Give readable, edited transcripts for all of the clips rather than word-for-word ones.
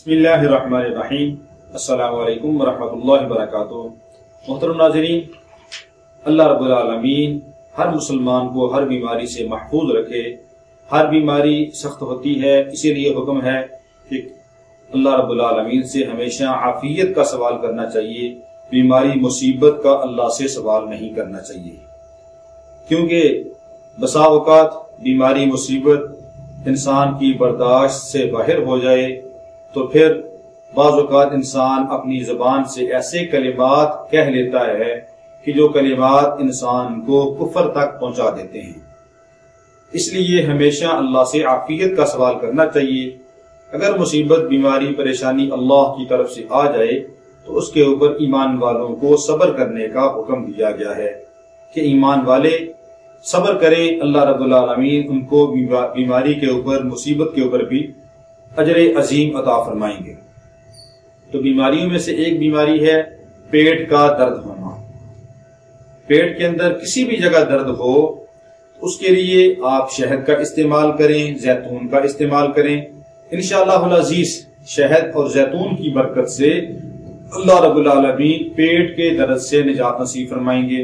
بسم اللہ الرحمن الرحیم۔ السلام علیکم ورحمۃ اللہ وبرکاتہ۔ محترم ناظرین، اللہ رب العالمین ہر مسلمان کو ہر بیماری سے محفوظ رکھے۔ ہر بیماری سخت ہوتی ہے، اسی لیے حکم ہے کہ اللہ رب العالمین سے ہمیشہ عافیت کا سوال کرنا چاہیے، بیماری مصیبت کا اللہ سے سوال نہیں کرنا چاہیے، کیونکہ بسا اوقات بیماری مصیبت انسان کی برداشت سے باہر ہو جائے تو پھر بعض اوقات انسان اپنی زبان سے ایسے کلمات کہہ لیتا ہے کہ جو کلمات انسان کو کفر تک پہنچا دیتے ہیں۔ اس لیے ہمیشہ اللہ سے عافیت کا سوال کرنا چاہیے۔ اگر مصیبت، بیماری، پریشانی اللہ کی طرف سے آ جائے تو اس کے اوپر ایمان والوں کو صبر کرنے کا حکم دیا گیا ہے کہ ایمان والے صبر کریں، اللہ رب العالمین ان کو بیماری کے اوپر، مصیبت کے اوپر بھی اجر عظیم عطا فرمائیں گے۔ تو بیماریوں میں سے ایک بیماری ہے پیٹ کا درد ہونا۔ پیٹ کے اندر کسی بھی جگہ درد ہو، اس کے لیے آپ شہد کا استعمال کریں، زیتون کا استعمال کریں۔ انشاءاللہ العزیز شہد اور زیتون کی برکت سے اللہ رب العالمین پیٹ کے درد سے نجات نصیب فرمائیں گے۔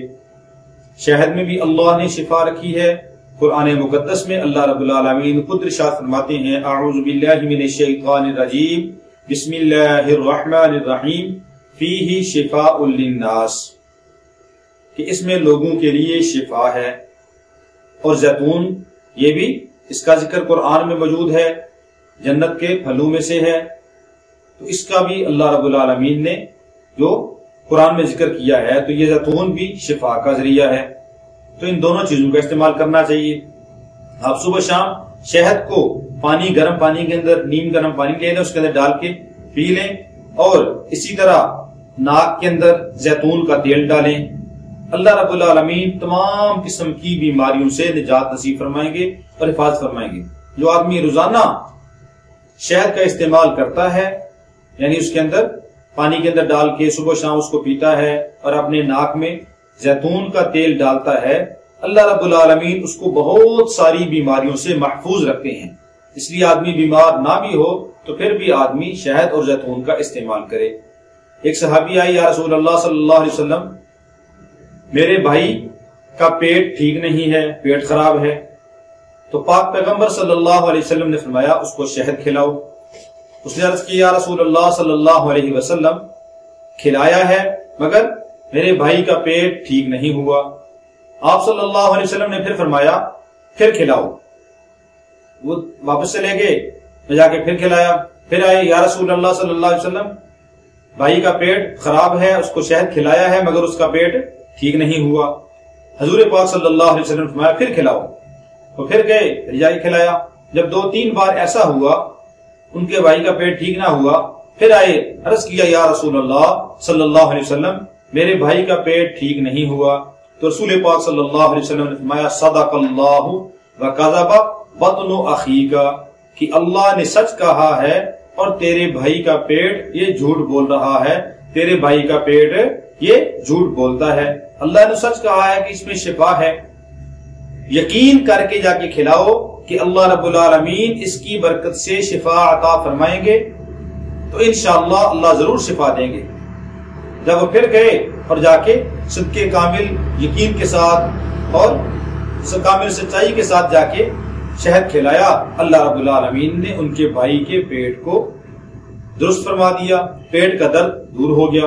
شہد میں بھی اللہ نے شفا رکھی ہے۔ قرآن مقدس میں اللہ رب العالمین خود ارشاد فرماتے ہیں، اعوذ باللہ من الشیطان الرجیم، بسم اللہ الرحمن الرحیم، فیہ شفاء للناس، کہ اس میں لوگوں کے لیے شفا ہے۔ اور زیتون، یہ بھی اس کا ذکر قرآن میں موجود ہے، جنت کے پھلوں میں سے ہے، تو اس کا بھی اللہ رب العالمین نے جو قرآن میں ذکر کیا ہے، تو یہ زیتون بھی شفا کا ذریعہ ہے۔ تو ان دونوں چیزوں کا استعمال کرنا چاہیے۔ آپ صبح شام شہد کو گرم پانی کے اندر، نیم گرم پانی لے لیں، اس کے اندر ڈال کے پی لیں، اور اسی طرح ناک کے اندر زیتون کا تیل ڈالیں۔ اللہ رب العالمین تمام قسم کی بیماریوں سے نجات نصیب فرمائیں گے اور حفاظت فرمائیں گے۔ جو آدمی روزانہ شہد کا استعمال کرتا ہے، یعنی اس کے اندر پانی کے اندر ڈال کے صبح شام اس کو پیتا ہے اور اپنے ناک میں زیتون کا تیل ڈالتا ہے، اللہ رب العالمین اس کو بہت ساری بیماریوں سے محفوظ رکھتے ہیں۔ اس لیے آدمی بیمار نہ بھی ہو تو پھر بھی آدمی شہد اور زیتون کا استعمال کرے۔ ایک صحابی آئی، یا رسول اللہ صلی اللہ علیہ وسلم، میرے بھائی کا پیٹ ٹھیک نہیں ہے، پیٹ خراب ہے۔ تو پاک پیغمبر صلی اللہ علیہ وسلم نے فرمایا اس کو شہد کھلاؤ۔ اس نے عرض کی، یا رسول اللہ صلی اللہ علیہ وسلم، کھلایا ہے مگر میرے بھائی کا پیٹ ٹھیک نہیں ہوا۔ آپ صلی اللہ علیہ وسلم نے پھر فرمایا پھر کھلاؤ۔ وہ واپس سے لے گئے، میں جا کے پھر کھلایا، پھر آئے، یا رسول اللہ صلی اللہ علیہ وسلم، بھائی کا پیٹ خراب ہے، اس کو شہد کھلایا ہے مگر اس کا پیٹ ٹھیک نہیں ہوا۔ حضور پاک صلی اللہ علیہ وسلم نے فرمایا پھر کھلاؤ۔ تو پھر گئے، پھر جا کے کھلایا۔ جب 2-3 بار ایسا ہوا ان کے بھائی کا پیٹ ٹھیک نہ ہوا، پھر آئے، عرض کیا، یا رسول اللہ صلی اللہ علیہ وسلم، میرے بھائی کا پیٹ ٹھیک نہیں ہوا۔ تو رسول پاک صلی اللہ علیہ وسلم نے فرمایا، صدق اللہ وکذب بطن اخیک، کہ اللہ نے سچ کہا ہے اور تیرے بھائی کا پیٹ یہ جھوٹ بول رہا ہے، تیرے بھائی کا پیٹ یہ جھوٹ بولتا ہے۔ اللہ نے سچ کہا ہے کہ اس میں شفا ہے، یقین کر کے جا کے کھلاؤ کہ اللہ رب العالمین اس کی برکت سے شفا عطا فرمائیں گے، تو انشاءاللہ اللہ ضرور شفا دیں گے۔ جب وہ پھر گئے اور جا کے صدق کامل یقین کے ساتھ اور کامل سچائی کے ساتھ جا کے شہد کھلایا، اللہ رب العالمین نے ان کے بھائی کے پیٹ کو درست فرما دیا، پیٹ کا درد دور ہو گیا۔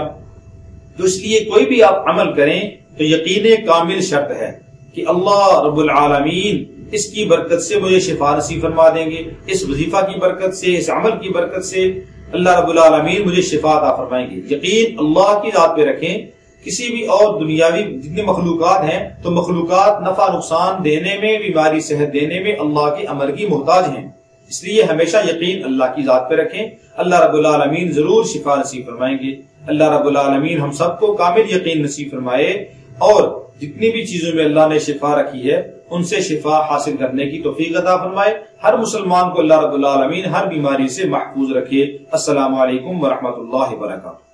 تو اس لیے کوئی بھی آپ عمل کریں تو یقین کامل شرط ہے کہ اللہ رب العالمین اس کی برکت سے مجھے شفا نصیب فرما دیں گے، اس وظیفہ کی برکت سے، اس عمل کی برکت سے اللہ رب العالمین مجھے شفا عطا فرمائیں گے۔ یقین اللہ کی ذات پہ رکھیں۔ کسی بھی اور دنیاوی جتنی مخلوقات ہیں تو مخلوقات نفع نقصان دینے میں، بیماری صحت دینے میں اللہ کے امر کی محتاج ہیں، اس لیے ہمیشہ یقین اللہ کی ذات پہ رکھیں، اللہ رب العالمین ضرور شفا نصیب فرمائیں گے۔ اللہ رب العالمین ہم سب کو کامل یقین نصیب فرمائے، اور جتنی بھی چیزوں میں اللہ نے شفا رکھی ہے ان سے شفا حاصل کرنے کی توفیق عطا فرمائے۔ ہر مسلمان کو اللہ رب العالمین ہر بیماری سے محفوظ رکھے۔ السلام علیکم ورحمۃ اللہ وبرکاتہ۔